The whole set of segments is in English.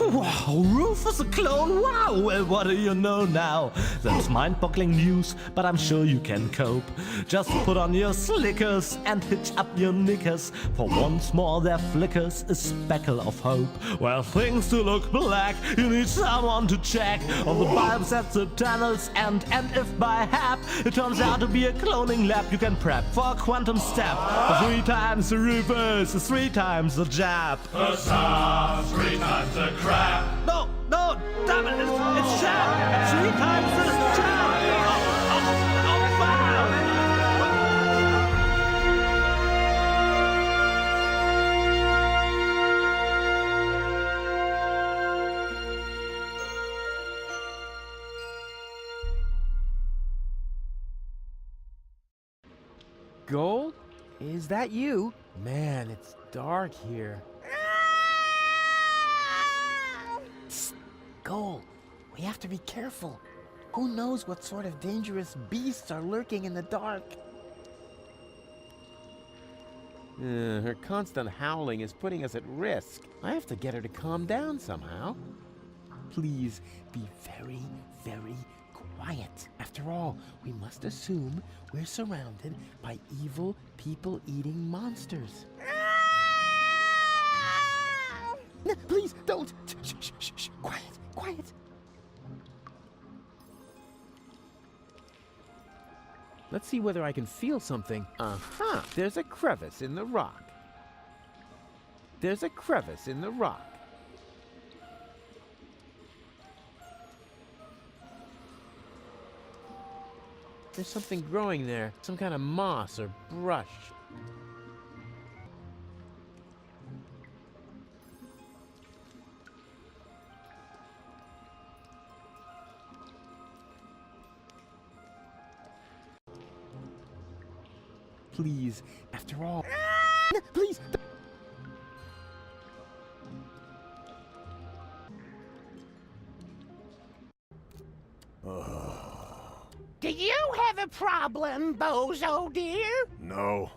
Wow, Rufus a clone, wow, well what do you know now? That's mind-boggling news, but I'm sure you can cope. Just put on your slickers and hitch up your knickers, for once more there flickers a speckle of hope. Well, things do look black, you need someone to check on the bulbs at the tunnels and if by hap it turns out to be a cloning lab, you can prep for a quantum step. 3 times the Rufus, 3 times the jab. The sauce, 3 times the crap. No, damn it, it's jab! 3 times the jab! Oh, wow! Gold? Is that you? Man, it's dark here. Gold, we have to be careful. Who knows what sort of dangerous beasts are lurking in the dark? Her constant howling is putting us at risk. I have to get her to calm down somehow. Please be very, very quiet. After all, we must assume we're surrounded by evil, people-eating monsters. No, please, don't! Shh. Quiet. Let's see whether I can feel something. Uh-huh, there's a crevice in the rock. There's something growing there, some kind of moss or brush. Please, after all. No, please. Do you have a problem, Bozo, dear? No.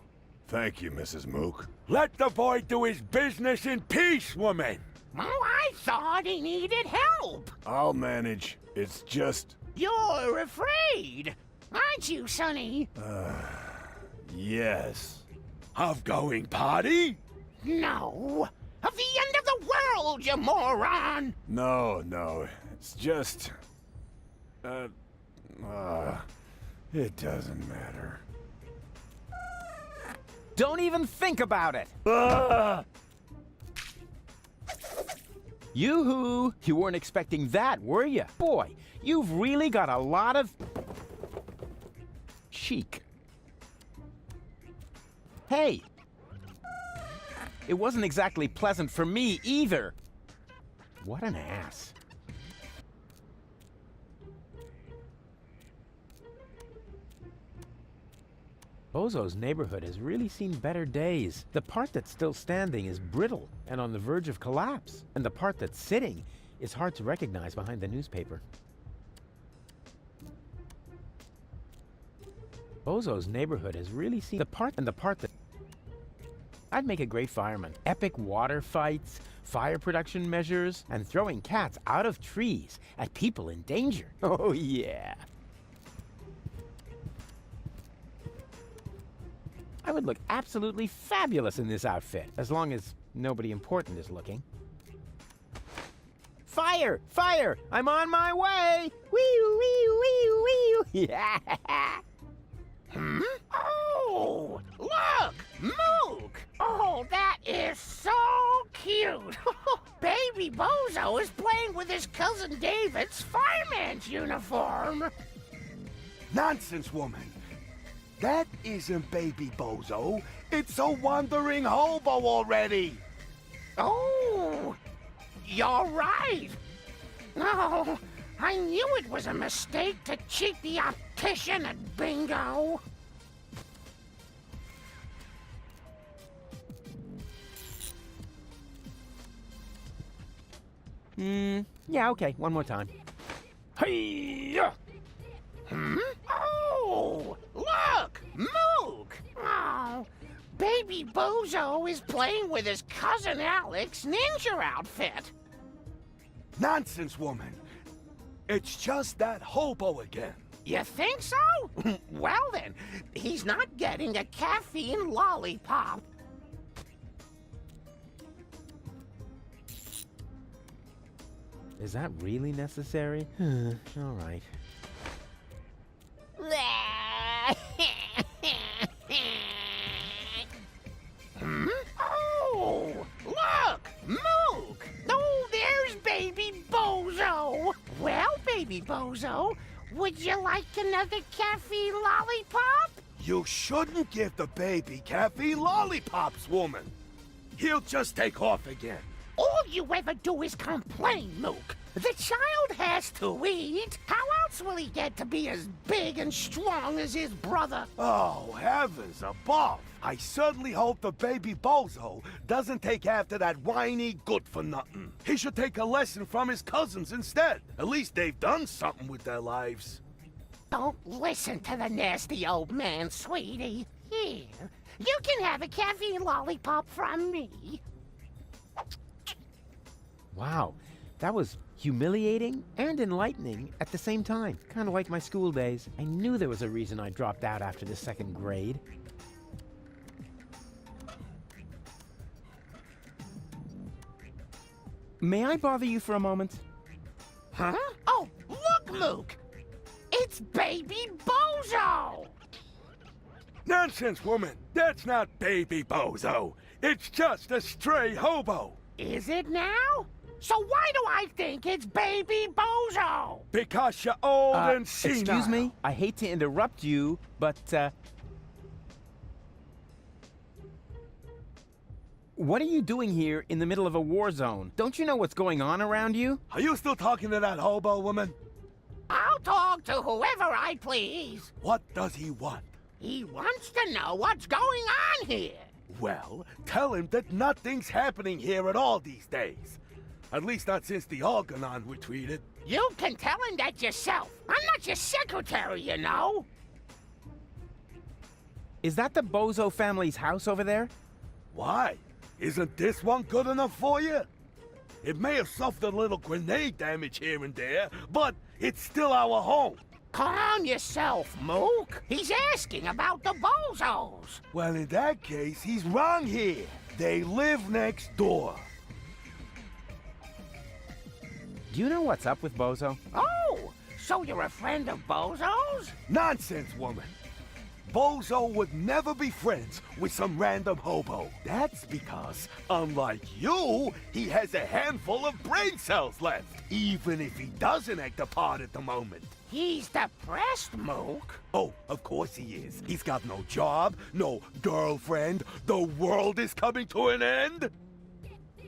Thank you, Mrs. Mook. Let the boy do his business in peace, woman. Oh, I thought he needed help. I'll manage. It's just... You're afraid, aren't you, Sonny? Yes. Of going party? No. Of the end of the world, you moron! No. It's just... it doesn't matter. Don't even think about it! Yoo-hoo! You weren't expecting that, were you? Boy, you've really got a lot of... chic. Hey! It wasn't exactly pleasant for me, either. What an ass. Bozo's neighborhood has really seen better days. The part that's still standing is brittle and on the verge of collapse. And the part that's sitting is hard to recognize behind the newspaper. Bozo's neighborhood has really seen the part that... I'd make a great fireman. Epic water fights, fire production measures, and throwing cats out of trees at people in danger. Oh, yeah. I would look absolutely fabulous in this outfit, as long as nobody important is looking. Fire! Fire! I'm on my way! Wee-oo, wee-oo, wee-oo, wee-oo! Yeah! Hmm? Oh, look! Mook! Oh, that is so cute! Baby Bozo is playing with his cousin David's fireman's uniform! Nonsense, woman. That isn't baby Bozo. It's a wandering hobo already. Oh, you're right. No, I knew it was a mistake to cheat the optician at bingo. Yeah, okay, one more time. Hey-ya! Oh, look, Mook. Oh, baby Bozo is playing with his cousin Alex's ninja outfit. Nonsense, woman. It's just that hobo again. You think so? Well then, he's not getting a caffeine lollipop. Is that really necessary? All right. Oh, look, Mook. Oh, there's baby Bozo. Well, baby Bozo, would you like another caffeine lollipop? You shouldn't give the baby caffeine lollipops, woman. He'll just take off again. All you ever do is complain, Mook. The child has to eat. How else will he get to be as big and strong as his brother? Oh, heavens above. I certainly hope the baby Bozo doesn't take after that whiny good-for-nothing. He should take a lesson from his cousins instead. At least they've done something with their lives. Don't listen to the nasty old man, sweetie. Here, you can have a caffeine lollipop from me. Wow, that was humiliating and enlightening at the same time. Kind of like my school days. I knew there was a reason I dropped out after the second grade. May I bother you for a moment? Huh? Oh, look, Mook! It's baby Bozo! Nonsense, woman. That's not baby Bozo. It's just a stray hobo. Is it now? So why do I think it's baby Bozo? Because you're old and senile. Excuse me? I hate to interrupt you, but, what are you doing here in the middle of a war zone? Don't you know what's going on around you? Are you still talking to that hobo woman? I'll talk to whoever I please. What does he want? He wants to know what's going on here. Well, tell him that nothing's happening here at all these days. At least not since the Organon retreated. You can tell him that yourself. I'm not your secretary, you know. Is that the Bozo family's house over there? Why? Isn't this one good enough for you? It may have suffered a little grenade damage here and there, but it's still our home. Calm yourself, Mook. He's asking about the Bozos. Well, in that case, he's wrong here. They live next door. Do you know what's up with Bozo? Oh, so you're a friend of Bozo's? Nonsense, woman. Bozo would never be friends with some random hobo. That's because, unlike you, he has a handful of brain cells left, even if he doesn't act a part at the moment. He's depressed, Mook. Oh, of course he is. He's got no job, no girlfriend. The world is coming to an end.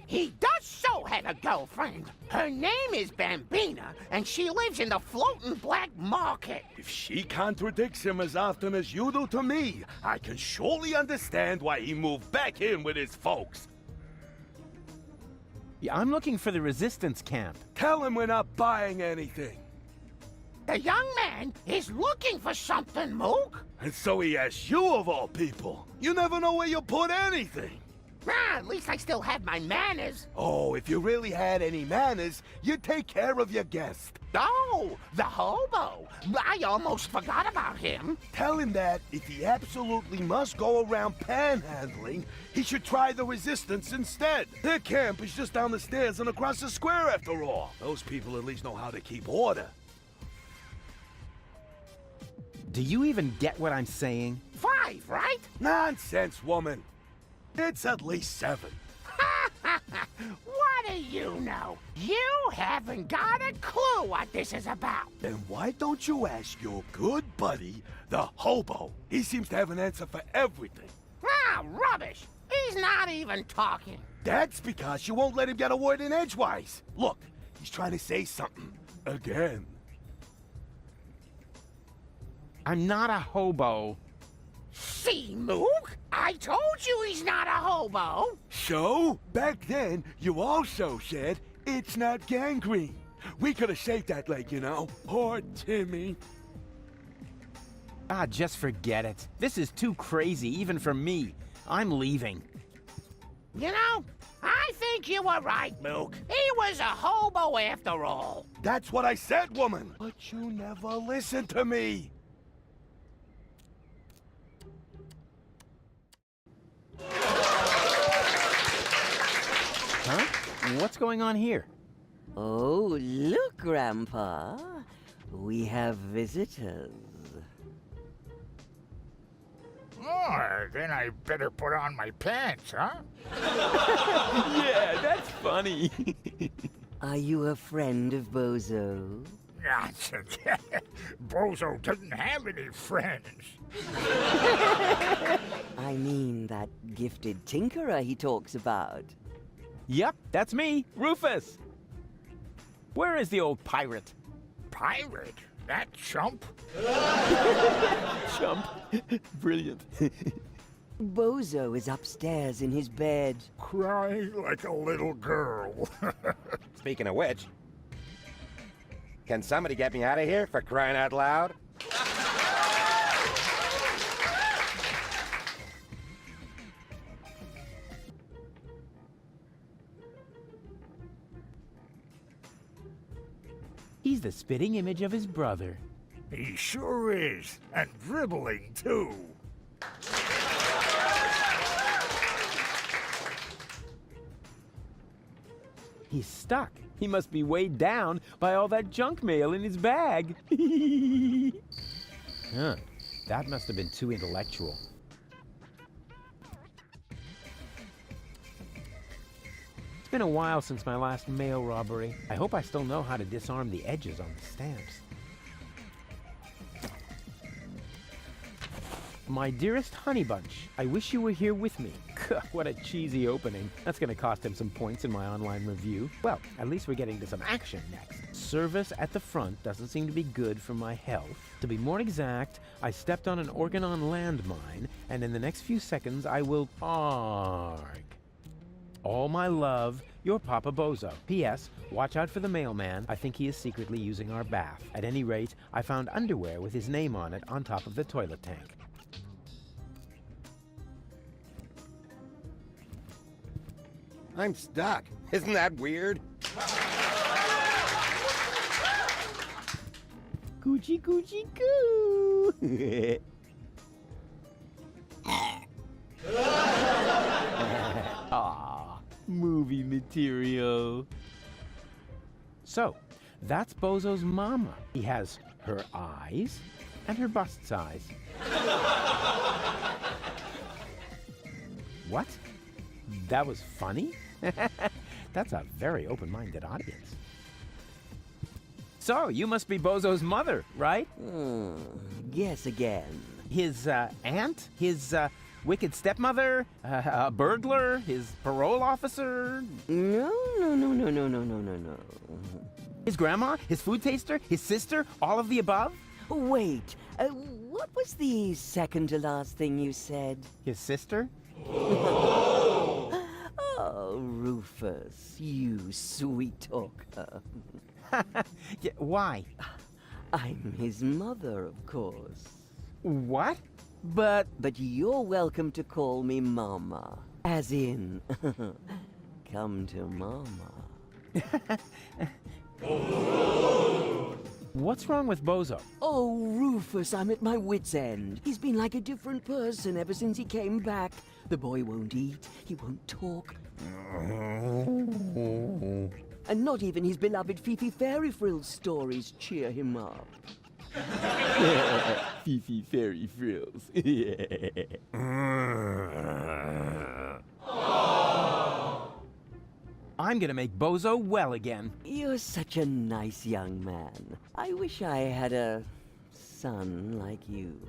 He does so have a girlfriend. Her name is Bambina, and she lives in the floating black market. If she contradicts him as often as you do to me, I can surely understand why he moved back in with his folks. Yeah, I'm looking for the resistance camp. Tell him we're not buying anything. The young man is looking for something, Mook. And so he asks you of all people. You never know where you put anything. Ah, at least I still have my manners. Oh, if you really had any manners, you'd take care of your guest. Oh, the hobo. I almost forgot about him. Tell him that if he absolutely must go around panhandling, he should try the resistance instead. Their camp is just down the stairs and across the square after all. Those people at least know how to keep order. Do you even get what I'm saying? 5, right? Nonsense, woman. It's at least 7. What a you know? You haven't got a clue what this is about. Then why don't you ask your good buddy, the hobo? He seems to have an answer for everything. Ah, rubbish. He's not even talking. That's because you won't let him get a word in edgewise. Look, he's trying to say something. Again. I'm not a hobo. See, Mook? I told you he's not a hobo. So, back then, you also said it's not gangrene. We could have saved that leg, you know. Poor Timmy. Ah, just forget it. This is too crazy, even for me. I'm leaving. You know, I think you were right, Mook. He was a hobo after all. That's what I said, woman. But you never listened to me. Huh? What's going on here? Oh, look, Grandpa. We have visitors. Oh, then I better put on my pants, huh? Yeah, that's funny. Are you a friend of Bozo? Nonsense. Bozo doesn't have any friends. I mean that gifted tinkerer he talks about. Yep, that's me, Rufus. Where is the old pirate? Pirate? That chump? Chump. Brilliant. Bozo is upstairs in his bed. Crying like a little girl. Speaking of which, can somebody get me out of here for crying out loud? He's the spitting image of his brother. He sure is. And dribbling, too. He's stuck. He must be weighed down by all that junk mail in his bag. Huh. That must have been too intellectual. It's been a while since my last mail robbery. I hope I still know how to disarm the edges on the stamps. My dearest Honey Bunch, I wish you were here with me. What a cheesy opening. That's gonna cost him some points in my online review. Well, at least we're getting to some action next. Service at the front doesn't seem to be good for my health. To be more exact, I stepped on an Organon landmine, and in the next few seconds I will arg. All my love, your Papa Bozo. P.S. Watch out for the mailman. I think he is secretly using our bath. At any rate, I found underwear with his name on it on top of the toilet tank. I'm stuck. Isn't that weird? Coochie coochie coo. Aw, movie material. So, that's Bozo's mama. He has her eyes and her bust size. What? That was funny? That's a very open-minded audience. So, you must be Bozo's mother, right? Guess again. His aunt? His wicked stepmother? A burglar? His parole officer? No. His grandma? His food taster? His sister? All of the above? Wait, what was the second to last thing you said? His sister? Oh, Rufus, you sweet talker. Yeah, why? I'm his mother, of course. What? But you're welcome to call me Mama. As in, come to Mama. what's wrong with Bozo? Oh, Rufus, I'm at my wit's end. He's been like a different person ever since he came back. The boy won't eat, he won't talk. And not even his beloved Fifi Fairy Frills stories cheer him up. Fifi Fairy Frills. I'm gonna make Bozo well again. You're such a nice young man. I wish I had a son like you.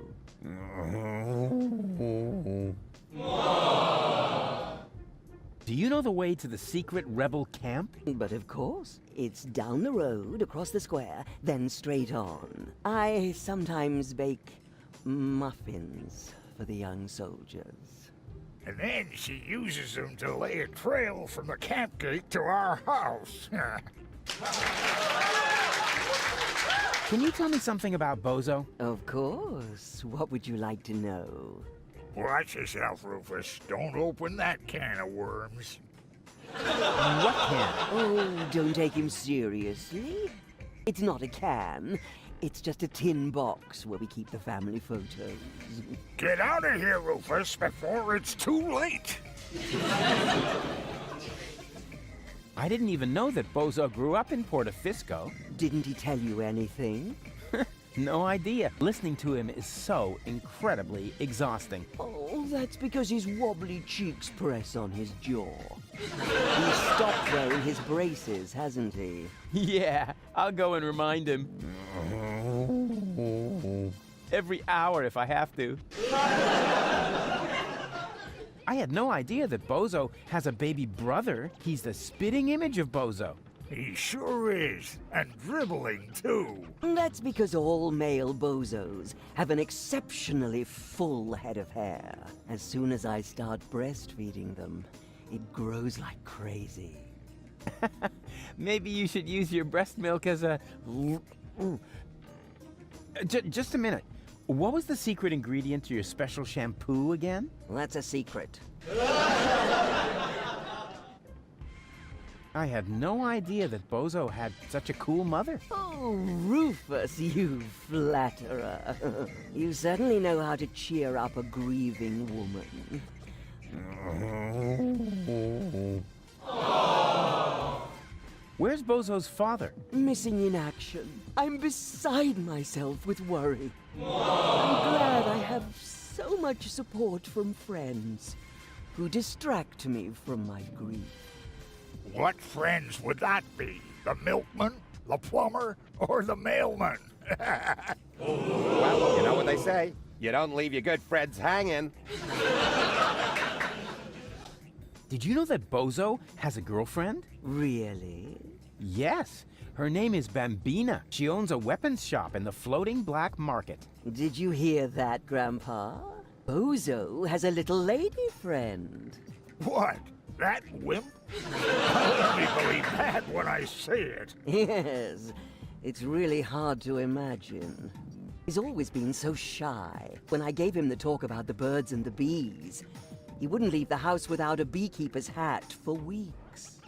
Do you know the way to the secret rebel camp? But of course, it's down the road, across the square, then straight on. I sometimes bake muffins for the young soldiers. And then she uses them to lay a trail from the camp gate to our house. Can you tell me something about Bozo? Of course. What would you like to know? Watch yourself, Rufus. Don't open that can of worms. What can? Oh, don't take him seriously. It's not a can. It's just a tin box where we keep the family photos. Get out of here, Rufus, before it's too late. I didn't even know that Bozo grew up in Portofisco. Didn't he tell you anything? No idea. Listening to him is so incredibly exhausting. Oh, that's because his wobbly cheeks press on his jaw. He's stopped wearing his braces, hasn't he? Yeah, I'll go and remind him. Every hour if I have to. I had no idea that Bozo has a baby brother. He's the spitting image of Bozo. He sure is, and dribbling too. That's because all male bozos have an exceptionally full head of hair. As soon as I start breastfeeding them, it grows like crazy. Maybe you should use your breast milk as a... Just a minute. What was the secret ingredient to your special shampoo again? That's a secret. I had no idea that Bozo had such a cool mother. Oh, Rufus, you flatterer. You certainly know how to cheer up a grieving woman. Where's Bozo's father? Missing in action. I'm beside myself with worry. I'm glad I have so much support from friends who distract me from my grief. What friends would that be? The milkman, the plumber, or the mailman? Well, you know what they say. You don't leave your good friends hanging. Did you know that Bozo has a girlfriend? Really? Yes. Her name is Bambina. She owns a weapons shop in the floating black market. Did you hear that, Grandpa? Bozo has a little lady friend. What? That wimp? I'll only believe that when I see it. Yes, it's really hard to imagine. He's always been so shy. When I gave him the talk about the birds and the bees, he wouldn't leave the house without a beekeeper's hat for weeks.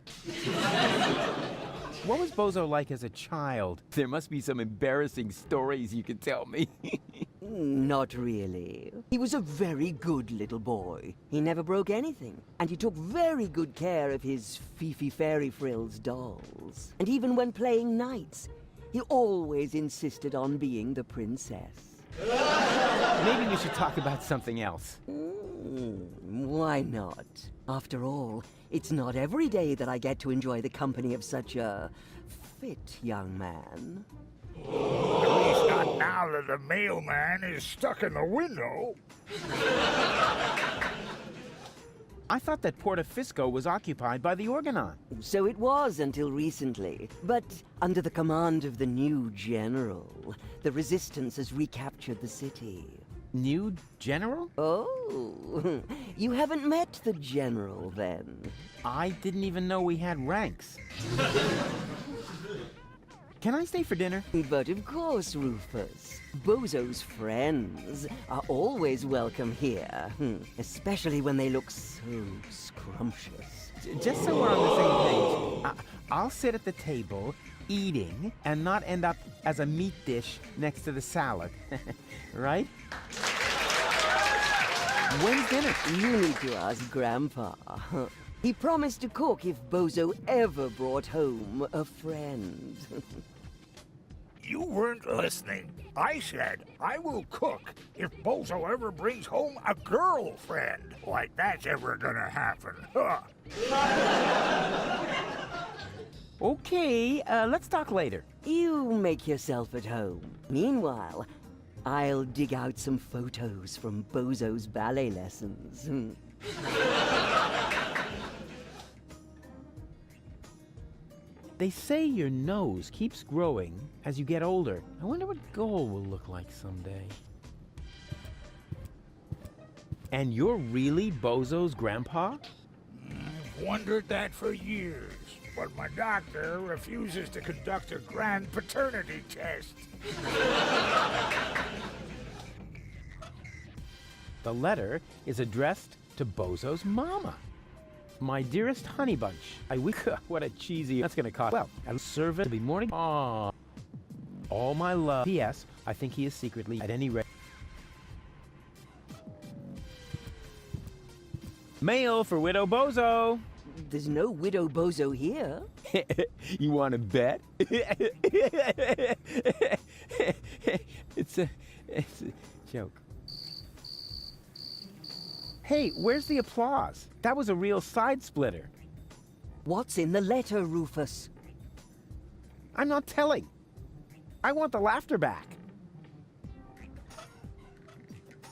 What was Bozo like as a child? There must be some embarrassing stories you could tell me. Not really. He was a very good little boy. He never broke anything. And he took very good care of his Fifi Fairy Frills dolls. And even when playing knights, he always insisted on being the princess. Maybe we should talk about something else. Why not? After all, it's not every day that I get to enjoy the company of such a fit young man. At least not now that the mailman is stuck in the window. I thought that Portofisco was occupied by the Organon. So it was until recently. But under the command of the new general, the resistance has recaptured the city. New general? Oh, you haven't met the general then? I didn't even know we had ranks. Can I stay for dinner? But of course, Rufus. Bozo's friends are always welcome here, especially when they look so scrumptious. Just so we're on the same page, I'll sit at the table, eating, and not end up as a meat dish next to the salad. Right? When's dinner? You need to ask Grandpa. He promised to cook if Bozo ever brought home a friend. You weren't listening. I said I will cook if Bozo ever brings home a girlfriend. Like that's ever gonna happen, huh? Okay, let's talk later. You make yourself at home. Meanwhile, I'll dig out some photos from Bozo's ballet lessons. They say your nose keeps growing as you get older. I wonder what Goal will look like someday. And you're really Bozo's grandpa? I've wondered that for years, but my doctor refuses to conduct a grand paternity test. The letter is addressed to Bozo's mama. My dearest honey bunch, I wish... What a cheesy... That's gonna cost... Well, I'll serve it to be morning... Aww. All my love. P.S. I think he is secretly, at any rate... Mail for Widow Bozo! There's no Widow Bozo here. You want to bet? It's a joke. Hey, where's the applause? That was a real side splitter. What's in the letter, Rufus? I'm not telling. I want the laughter back.